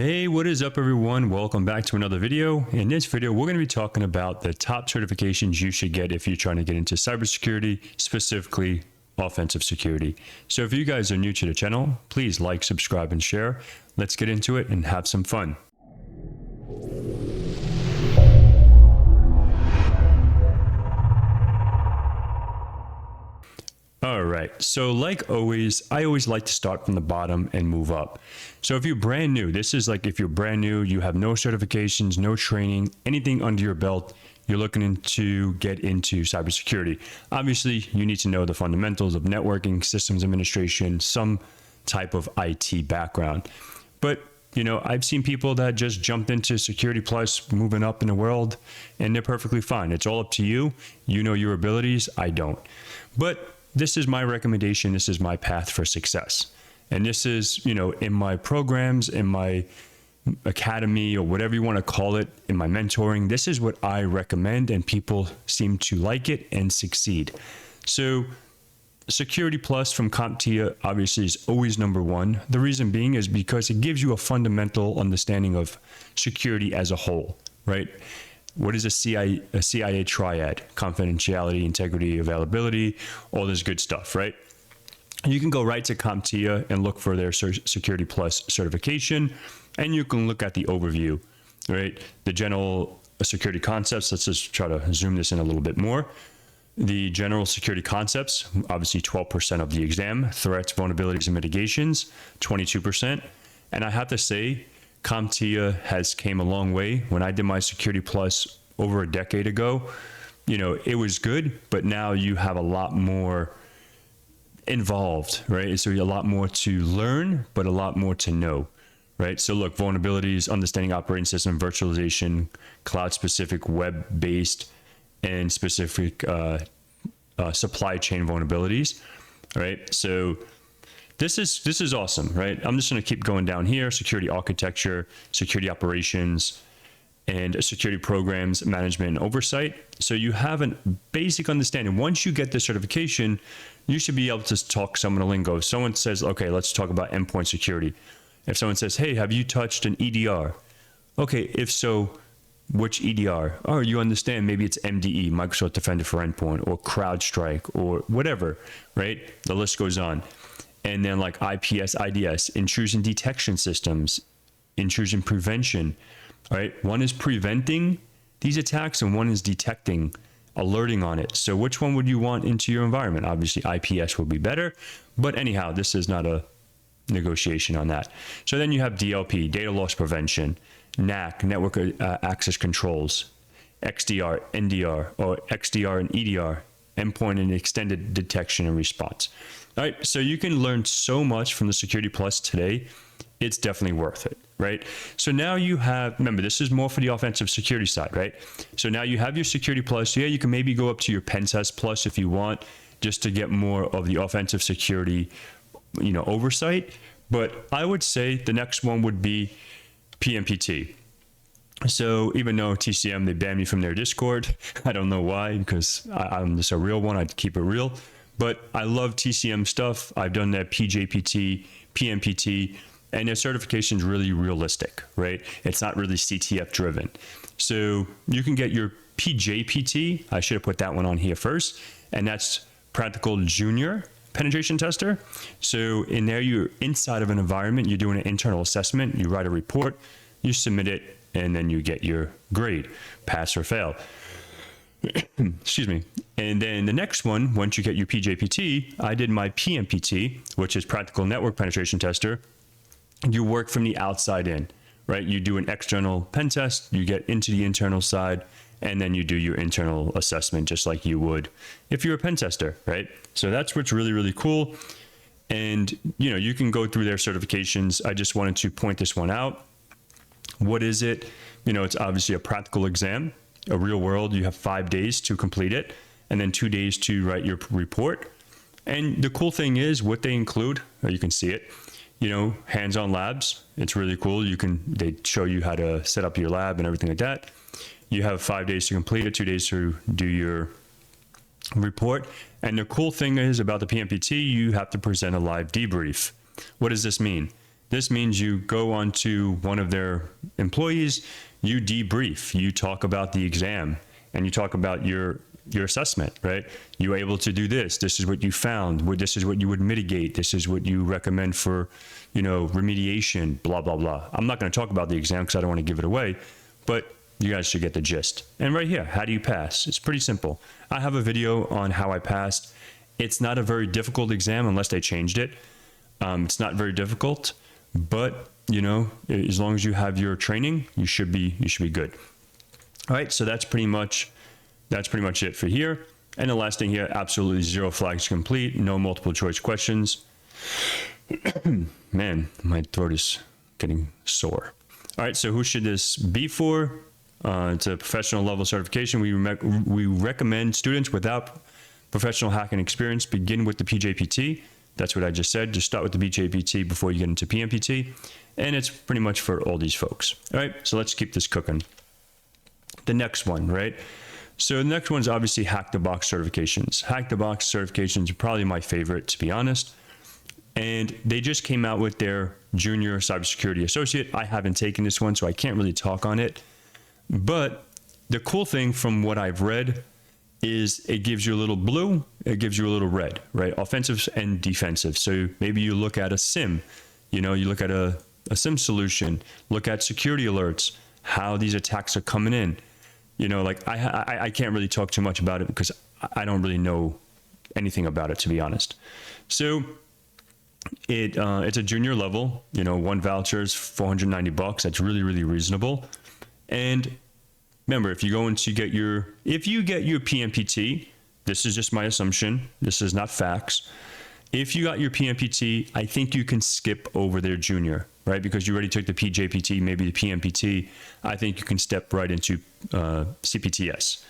Hey, what is up everyone? Welcome back to another video. In this video, we're going to be talking about the top certifications you should get if you're trying to get into cybersecurity, specifically offensive security. So if you guys are new to the channel, please like, subscribe, and share. Let's get into it and have some fun. All right, so like always, I always like to start from the bottom and move up. So if you're brand new, this is like if you're brand new, you have no certifications, no training, anything under your belt, you're looking to get into cybersecurity. Obviously, you need to know the fundamentals of networking, systems administration, some type of IT background. But you know, I've seen people that just jumped into Security Plus, moving up in the world, and they're perfectly fine. It's all up to you. You know your abilities, I don't. But this is my recommendation. This is my path for success. And this is, you know, in my programs, in my academy, or whatever you want to call it, in my mentoring, this is what I recommend, and people seem to like it and succeed. So Security Plus from CompTIA obviously is always number one. The reason being is because it gives you a fundamental understanding of security as a whole, right? What is a CIA triad? Confidentiality, integrity, availability, all this good stuff, right? You can go right to CompTIA and look for their Security Plus certification, and you can look at the overview, right? The general security concepts. Let's just try to zoom this in a little bit more. The general security concepts, obviously 12% of the exam. Threats, vulnerabilities, and mitigations, 22%. And I have to say, CompTIA has came a long way. When I did my Security Plus over a decade ago, you know, it was good, but now you have a lot more involved, right? So a lot more to learn, but a lot more to know, right? So look, vulnerabilities, understanding operating system, virtualization, cloud-specific, web-based, and specific supply chain vulnerabilities, right? So this is awesome, right? I'm just going to keep going down here. Security architecture, security operations, and security programs, management, and oversight. So you have a basic understanding. Once you get the certification, you should be able to talk someone a lingo. If someone says, okay, let's talk about endpoint security. If someone says, hey, have you touched an EDR? Okay, if so, which EDR? Oh, you understand, maybe it's MDE, Microsoft Defender for Endpoint, or CrowdStrike, or whatever, right? The list goes on. And then like IPS, IDS, intrusion detection systems, intrusion prevention, all right? One is preventing these attacks and one is detecting, alerting on it. So which one would you want into your environment? Obviously IPS would be better, but anyhow, this is not a negotiation on that. So then you have DLP, data loss prevention, NAC, network access controls, XDR, NDR, or XDR and EDR, endpoint and extended detection and response. All right, so you can learn so much from the Security Plus today. It's definitely worth it, right? So now you have, remember, this is more for the offensive security side, right? So now you have your Security Plus. Yeah, you can maybe go up to your Pen Test Plus if you want, just to get more of the offensive security, you know, oversight. But I would say the next one would be PMPT. So even though TCM, they banned me from their Discord, I don't know why, because I'm just a real one. I'd keep it real. But I love TCM stuff. I've done that PJPT, PMPT, and their certification is really realistic, right? It's not really CTF driven. So you can get your PJPT. I should have put that one on here first. And that's Practical Junior Penetration Tester. So in there, you're inside of an environment, you're doing an internal assessment, you write a report, you submit it, and then you get your grade, pass or fail. Excuse me. And then the next one, once you get your PJPT, I did my PMPT, which is Practical Network Penetration Tester. You work from the outside in, right? You do an external pen test, you get into the internal side, and then you do your internal assessment just like you would if you're a pen tester, right? So that's what's really, really cool. And, you know, you can go through their certifications. I just wanted to point this one out. What is it? You know, it's obviously a practical exam. A real world, you have 5 days to complete it, and then 2 days to write your report. And the cool thing is what they include, or you can see it, you know, hands-on labs. It's really cool. They show you how to set up your lab and everything like that. You have 5 days to complete it, 2 days to do your report. And the cool thing is about the PMPT, you have to present a live debrief. What does this mean? This means you go on to one of their employees, you debrief, you talk about the exam, and you talk about your assessment, right? You were able to do this. This is what you found. This is what you would mitigate. This is what you recommend for, remediation, blah, blah, blah. I'm not going to talk about the exam because I don't want to give it away, but you guys should get the gist. And right here, how do you pass? It's pretty simple. I have a video on how I passed. It's not a very difficult exam unless they changed it. It's not very difficult, but as long as you have your training, you should be good. All right, so that's pretty much it for here. And the last thing here, absolutely 0 flags complete, no multiple choice questions. Man, my throat is getting sore. All right, so who should this be for? It's a professional level certification. We recommend students without professional hacking experience begin with the PJPT. That's what I just said. Just start with the PJPT before you get into PMPT. And it's pretty much for all these folks. All right, so let's keep this cooking. The next one, right? So the next one's obviously Hack the Box certifications. Hack the Box certifications are probably my favorite, to be honest. And they just came out with their junior cybersecurity associate. I haven't taken this one, so I can't really talk on it. But the cool thing from what I've read is it gives you a little blue, it gives you a little red, right? Offensive and defensive. So maybe you look at a SIM, you look at a SIM solution, look at security alerts, how these attacks are coming in. I can't really talk too much about it because I don't really know anything about it, to be honest. So it's a junior level, one voucher is $490. That's really, really reasonable. And remember, if you get your PMPT, this is just my assumption. This is not facts. If you got your PMPT, I think you can skip over their junior, right? Because you already took the PJPT, maybe the PMPT. I think you can step right into CPTS.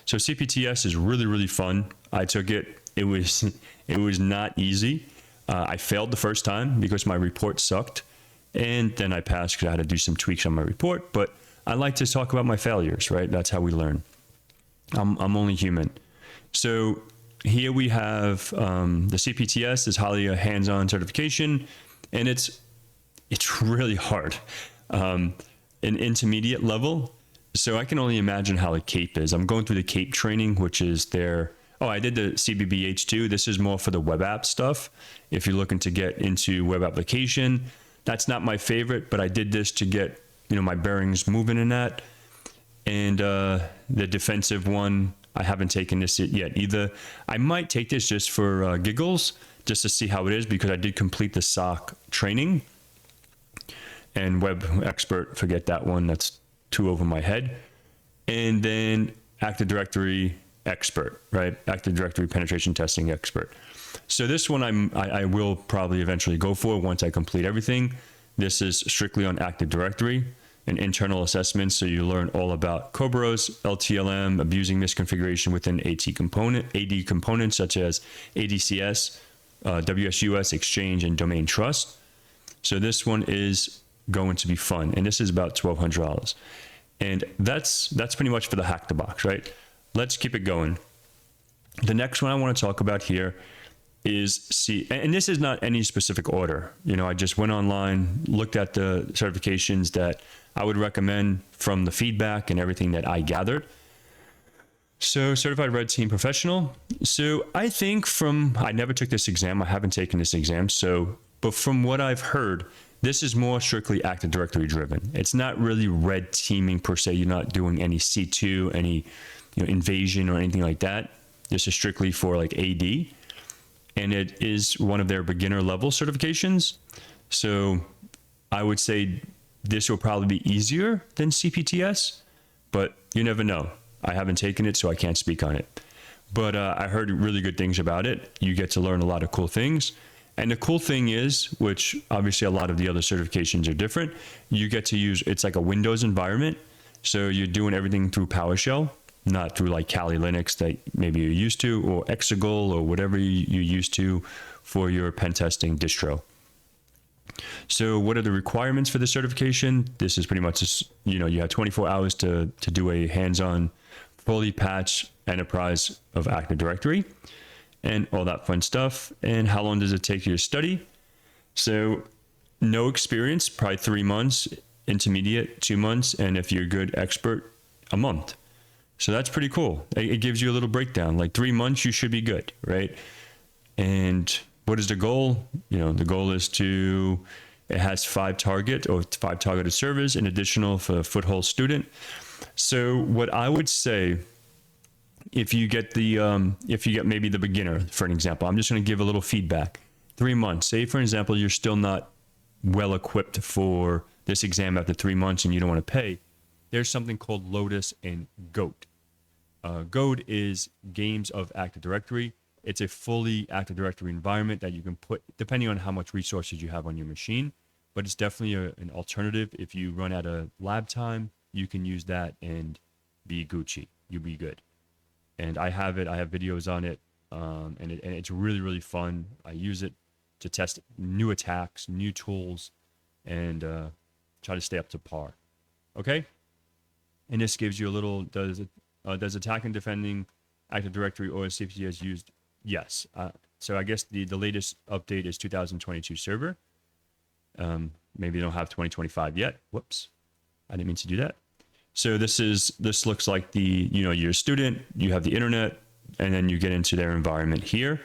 So CPTS is really, really fun. I took it. It was not easy. I failed the first time because my report sucked. And then I passed because I had to do some tweaks on my report. But I like to talk about my failures, right? That's how we learn. I'm only human. So here we have the CPTS is highly a hands-on certification, and it's really hard. An intermediate level. So I can only imagine how the CAPE is. I'm going through the CAPE training, which is I did the CBBH2. This is more for the web app stuff. If you're looking to get into web application, that's not my favorite, but I did this to get my bearings moving in that. And the defensive one, I haven't taken this yet either. I might take this just for giggles, just to see how it is, because I did complete the SOC training. And web expert, forget that one. That's too over my head. And then Active Directory expert, right? Active Directory penetration testing expert. So this one I will probably eventually go for once I complete everything. This is strictly on Active Directory and internal assessments. So you learn all about Cobras, LTLM, abusing misconfiguration within AD components such as ADCS, WSUS, Exchange, and Domain Trust. So this one is going to be fun. And this is about $1,200. And that's pretty much for the Hack the Box, right? Let's keep it going. The next one I want to talk about here is and this is not any specific order. I just went online, looked at the certifications that I would recommend from the feedback and everything that I gathered. So Certified Red Team Professional. So I think I never took this exam. I haven't taken this exam. But from what I've heard, this is more strictly Active Directory driven. It's not really red teaming per se. You're not doing any C2, any invasion or anything like that. This is strictly for like AD. And it is one of their beginner level certifications. So I would say this will probably be easier than CPTS, but you never know. I haven't taken it, so I can't speak on it. But I heard really good things about it. You get to learn a lot of cool things. And the cool thing is, which obviously a lot of the other certifications are different, you get to use, it's like a Windows environment. So you're doing everything through PowerShell, not through like Kali Linux that maybe you're used to, or Exegol, or whatever you're used to for your pen testing distro. So what are the requirements for the certification? This is pretty much just, you have 24 hours to do a hands-on, fully patched enterprise of Active Directory and all that fun stuff. And how long does it take you to study? So no experience, probably 3 months, intermediate 2 months, and if you're a good expert, a month. So that's pretty cool. It gives you a little breakdown. Like 3 months, you should be good, right? And what is the goal? The goal is it has 5 targeted servers, an additional for a foothold student. So what I would say, if you get maybe the beginner, for an example, I'm just going to give a little feedback. 3 months, say for example, you're still not well equipped for this exam after 3 months and you don't want to pay. There's something called Lotus and GOAT. GOAT is Games of Active Directory. It's a fully Active Directory environment that you can put, depending on how much resources you have on your machine, but it's definitely an alternative. If you run out of lab time, you can use that and be Gucci. You'll be good. And I have videos on it, and it's really, really fun. I use it to test new attacks, new tools, and try to stay up to par. Okay? And this gives you a little, does attack and defending Active Directory or CPTS used? Yes. So I guess the latest update is 2022 server. Maybe they don't have 2025 yet. Whoops. I didn't mean to do that. So this looks like you're a student, you have the internet, and then you get into their environment here.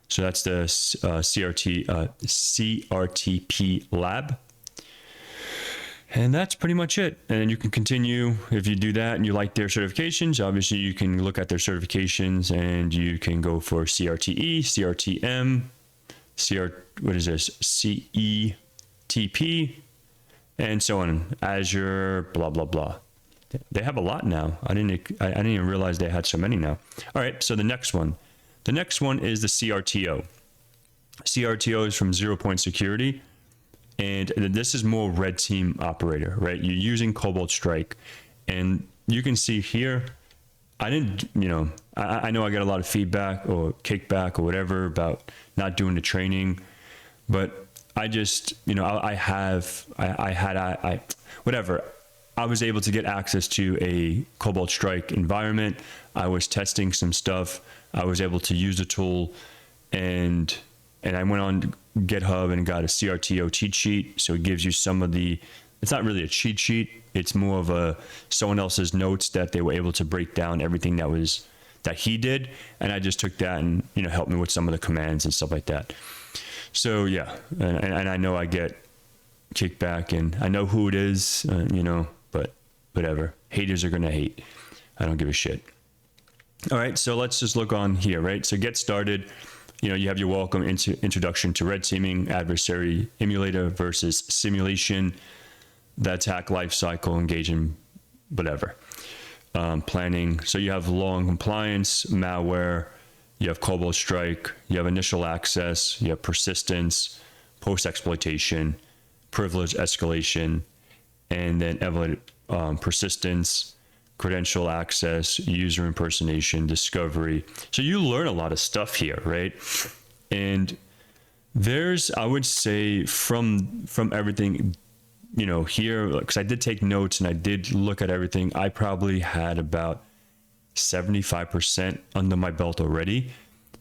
So that's the CRTP lab. And that's pretty much it. And then you can continue. If you do that and you like their certifications, obviously you can look at their certifications and you can go for CRTE, CRTM, CETP, and so on. Azure, blah, blah, blah. They have a lot now. I didn't even realize they had so many now. All right, so the next one. The next one is the CRTO. CRTO is from 0 Point Security. And this is more red team operator, right? You're using Cobalt Strike. And you can see here, I know I get a lot of feedback or kickback or whatever about not doing the training, but I just, whatever. I was able to get access to a Cobalt Strike environment. I was testing some stuff. I was able to use the tool, and I went on GitHub and got a CRTO cheat sheet. So it gives you it's not really a cheat sheet. It's more of someone else's notes that they were able to break down everything that he did. And I just took that and, helped me with some of the commands and stuff like that. So yeah, and I know I get kickback and I know who it is, but whatever. Haters are going to hate. I don't give a shit. All right. So let's just look on here, right? So get started. You have your welcome introduction to red teaming, adversary emulator versus simulation, the attack lifecycle, engaging, whatever. Planning. So you have long compliance, malware, you have Cobalt Strike, you have initial access, you have persistence, post-exploitation, privilege escalation, and then persistence, credential access, user impersonation, discovery. So you learn a lot of stuff here, right? And I would say from everything, here, because I did take notes and I did look at everything, I probably had about 75% under my belt already.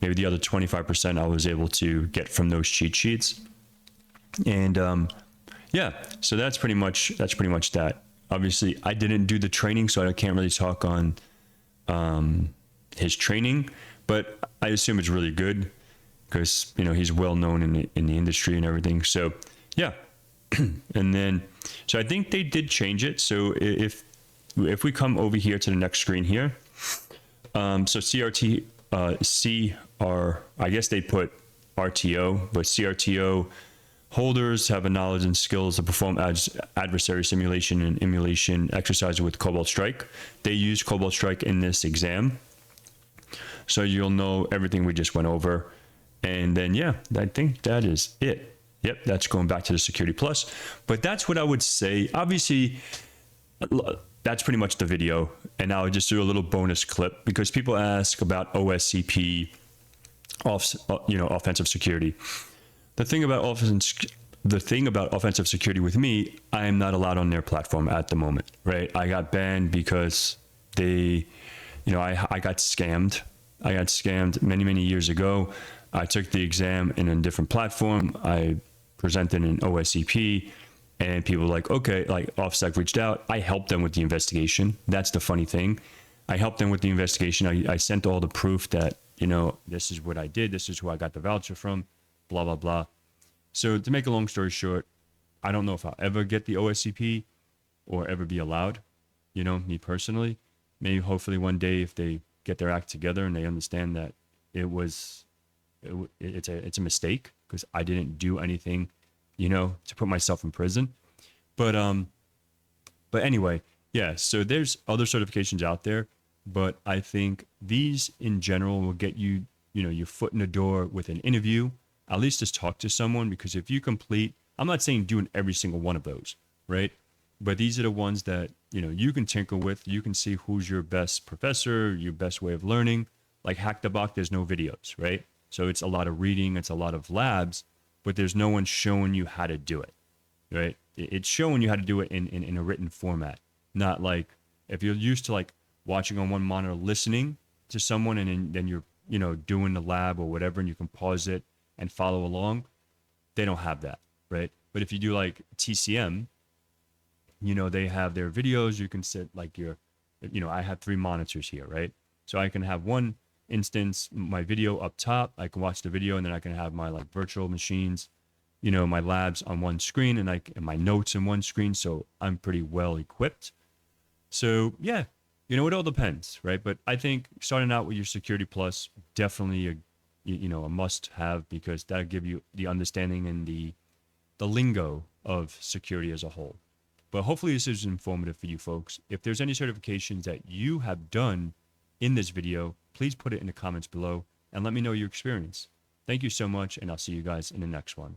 Maybe the other 25% I was able to get from those cheat sheets. And yeah, so that's pretty much that. Obviously, I didn't do the training, so I can't really talk on his training, but I assume it's really good because he's well known in the industry and everything. So yeah, and then so I think they did change it. So if we come over here to the next screen here, so I guess they put RTO, but CRTO. Holders have a knowledge and skills to perform adversary simulation and emulation exercises with Cobalt Strike. They use Cobalt Strike in this exam. So you'll know everything we just went over. And then, yeah, I think that is it. Yep, that's going back to the Security Plus. But that's what I would say. Obviously, that's pretty much the video. And I'll just do a little bonus clip because people ask about OSCP, offensive security. The thing about offensive security with me, I am not allowed on their platform at the moment, right? I got banned because I got scammed. I got scammed many, many years ago. I took the exam in a different platform. I presented an OSCP, and people were like, okay, like OffSec reached out. I helped them with the investigation. That's the funny thing. I helped them with the investigation. I sent all the proof that, you know, this is what I did. This is who I got the voucher from, blah, blah, blah. So to make a long story short, I don't know if I'll ever get the OSCP or ever be allowed, you know, me personally. Maybe hopefully one day if they get their act together and they understand that it's a mistake because I didn't do anything, you know, to put myself in prison. But anyway, yeah, so there's other certifications out there, but I think these in general will get you, you know, your foot in the door with an interview, at least just talk to someone, because if you complete, I'm not saying doing every single one of those, right? But these are the ones that, you know, you can tinker with. You can see who's your best professor, your best way of learning. Like Hack the Box, there's no videos, right? So it's a lot of reading, it's a lot of labs, but there's no one showing you how to do it, right? It's showing you how to do it in a written format, not like if you're used to like watching on one monitor, listening to someone, and then you're, you know, doing the lab or whatever, and you can pause it and follow along. They don't have that, right? But if you do like TCM, you know, they have their videos. You can sit like your, you know, I have 3 monitors here, right? So I can have one instance, my video up top. I can watch the video, and then I can have my like virtual machines, you know, my labs on one screen, and and my notes in one screen. So I'm pretty well equipped. So yeah, you know, it all depends, right? But I think starting out with your Security Plus, definitely a must have, because that'll give you the understanding and the lingo of security as a whole. But hopefully this is informative for you folks. If there's any certifications that you have done in this video, please put it in the comments below and let me know your experience. Thank you so much, and I'll see you guys in the next one.